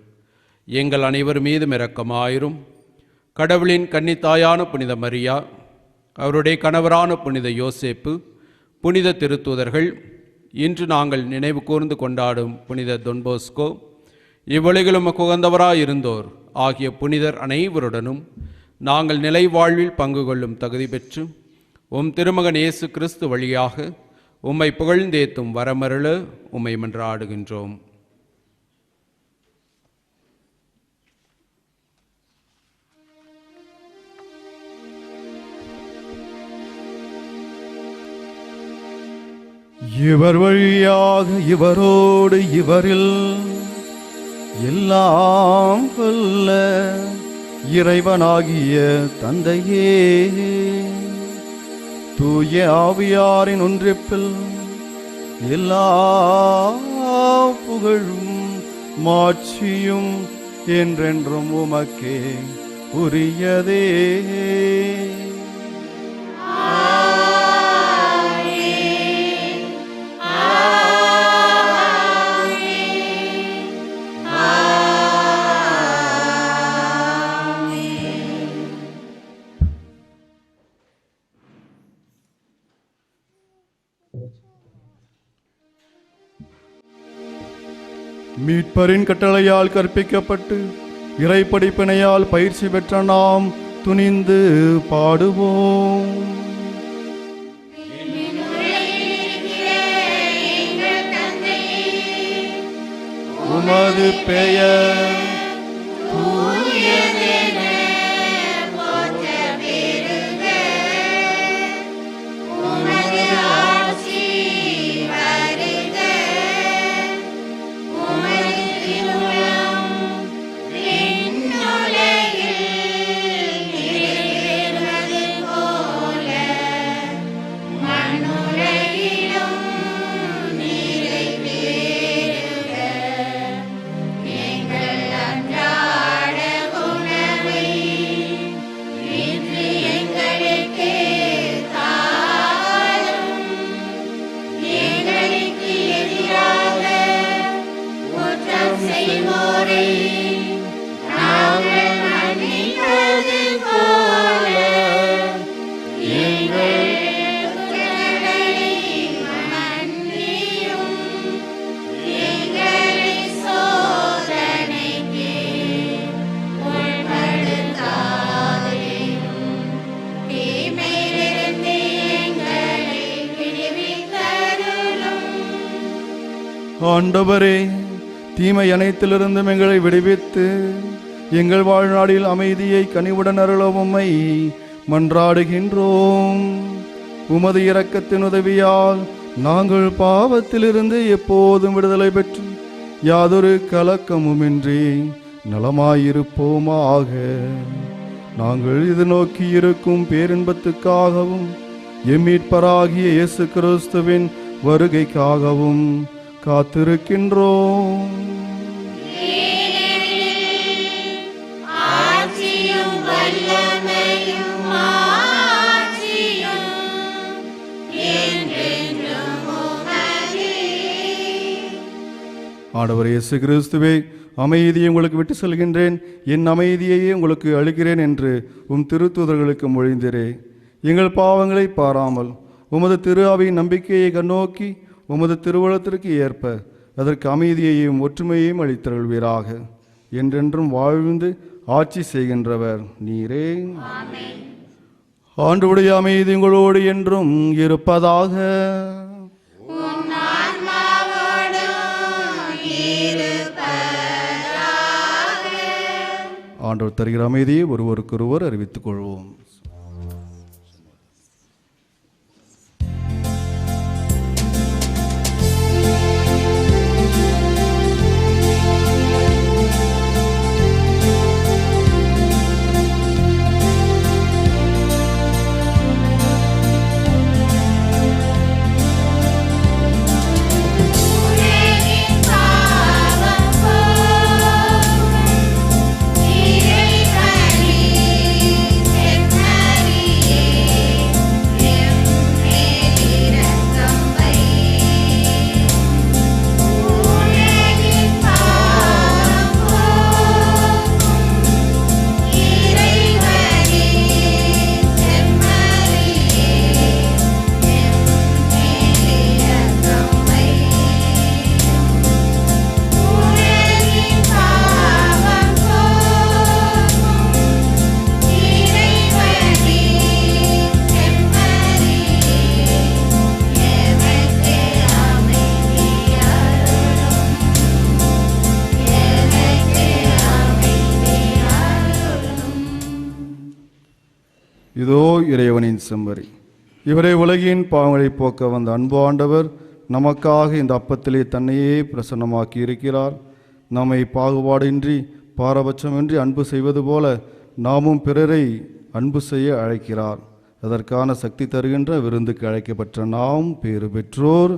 எங்கள் அனைவர் மீதும் இரக்கமாயிரும். கடவுளின் கன்னித்தாயான புனித மரியா, அவருடைய கணவரான புனித யோசேப்பு, புனித திருத்தூதர்கள், இன்று நாங்கள் நினைவு கூர்ந்து கொண்டாடும் புனித தொன்போஸ்கோ, இவ்வுலகிலும் உகந்தவராயிருந்தோர் ஆகிய புனிதர் அனைவருடனும் நாங்கள் நிலை வாழ்வில் பங்கு கொள்ளும் தகுதி பெற்று திருமகன் இயேசு கிறிஸ்து வழியாக உம்மை புகழ்ந்தேத்தும் வரமருள உம்மை மன்றாடுகின்றோம். இவர் வழியாக இவரோடு இவரில் எல்லாம் வல்ல இறைவனாகிய தந்தையே, தூய ஆவியாரின் ஒன்றிப்பில் எல்லா புகழும் மாட்சியும் என்றென்றும் உமக்கே உரியதே. மீட்பரின் கட்டளையால் கற்பிக்கப்பட்டு இறைப்படிப்பினையால் பயிற்சி பெற்ற நாம் துணிந்து பாடுவோம். உமது பெயர் ஆண்டவரே, தீமை அனைத்திலிருந்தும் எங்களை விடுவித்து எங்கள் வாழ்நாளில் அமைதியை கனிவுடன் அருளும் உம்மை மன்றாடுகின்றோம். உமது இரக்கத்தின் உதவியால் நாங்கள் பாவத்திலிருந்து எப்போதும் விடுதலை பெற்று யாதொரு கலக்கமுமின்றி நலமாயிருப்போமாக. நாங்கள் இது நோக்கி இருக்கும் பேரின்பத்துக்காகவும் எம்மீட்பராகிய இயேசு கிறிஸ்துவின் வருகைக்காகவும் காத்திருக்கின்றோம். ஆண்டவர் இயேசு கிறிஸ்துவே, அமைதியை உங்களுக்கு விட்டு செல்கின்றேன், என் அமைதியையே உங்களுக்கு அளிக்கிறேன் என்று திருத்தூதர்களுக்கு மொழிந்தீரே. எங்கள் பாவங்களை பாராமல் உமது திரு அவையின் நம்பிக்கையை கண்ணோக்கி உமது திருவுளத்திற்கு ஏற்ப அதற்கு அமைதியையும் ஒற்றுமையையும் அளித்தருள்வீராக. என்றென்றும் வாழ்ந்து ஆட்சி செய்கின்றவர் நீரே. ஆண்டவருடைய அமைதி உங்களோடு என்றும் இருப்பதாக. ஆண்டவர் தருகிற அமைதியை ஒருவருக்கொருவர் அறிவித்துக் கொள்வோம். இதோ இறைவனின் செம்மறி, இவரை உலகின் பாவங்களை போக்க வந்த அன்பு ஆண்டவர் நமக்காக இந்த அப்பத்திலே தன்னையே பிரசன்னமாக்கி இருக்கிறார். நம்மை பாகுபாடின்றி பாரபட்சமின்றி அன்பு செய்வது போல நாமும் பிறரை அன்பு செய்ய அழைக்கிறார். அதற்கான சக்தி தருகின்ற விருந்துக்கு அழைக்கப்பட்ட நாம் பேறு பெற்றோர்.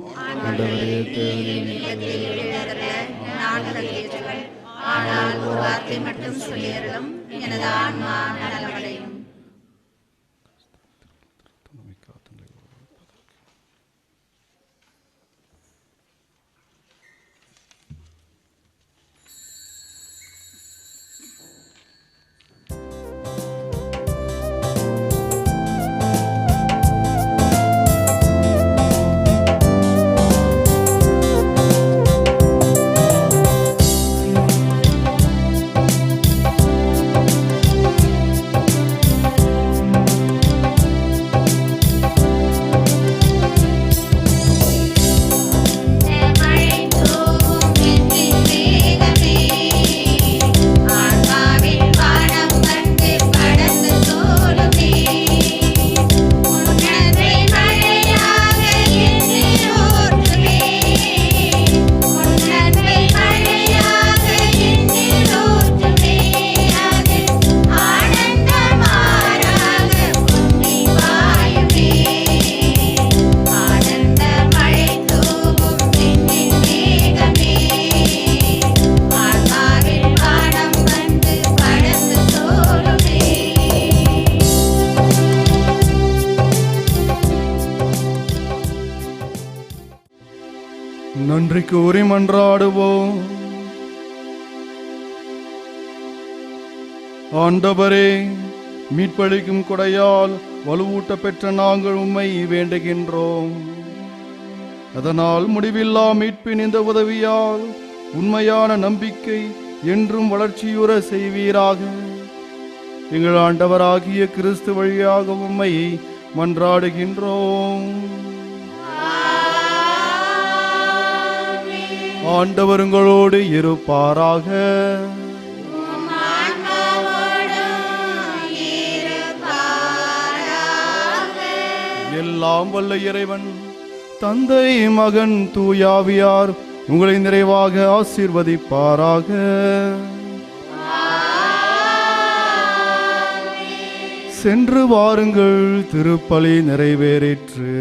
நன்றி கூறி மன்றாடுவோம். ஆண்டவரே, மீட்பளிக்கும் கொடையால் வலுவூட்ட பெற்ற நாங்கள் உம்மை வேண்டுகின்றோம். அதனால் முடிவில்லா மீட்பின் இந்த உதவியால் உண்மையான நம்பிக்கை என்றும் வளர்ச்சியுற செய்வீராக. எங்கள் ஆண்டவராகிய கிறிஸ்து வழியாக உம்மை மன்றாடுகின்றோம். ஆண்டவர் உங்களோடு இருப்பாராக. எல்லாம் வல்ல இறைவன் தந்தை, மகன், தூயாவியார் உங்களை நிறைவாக ஆசீர்வதிப்பாராக. சென்று வாருங்கள், திருப்பலி நிறைவேறிற்று.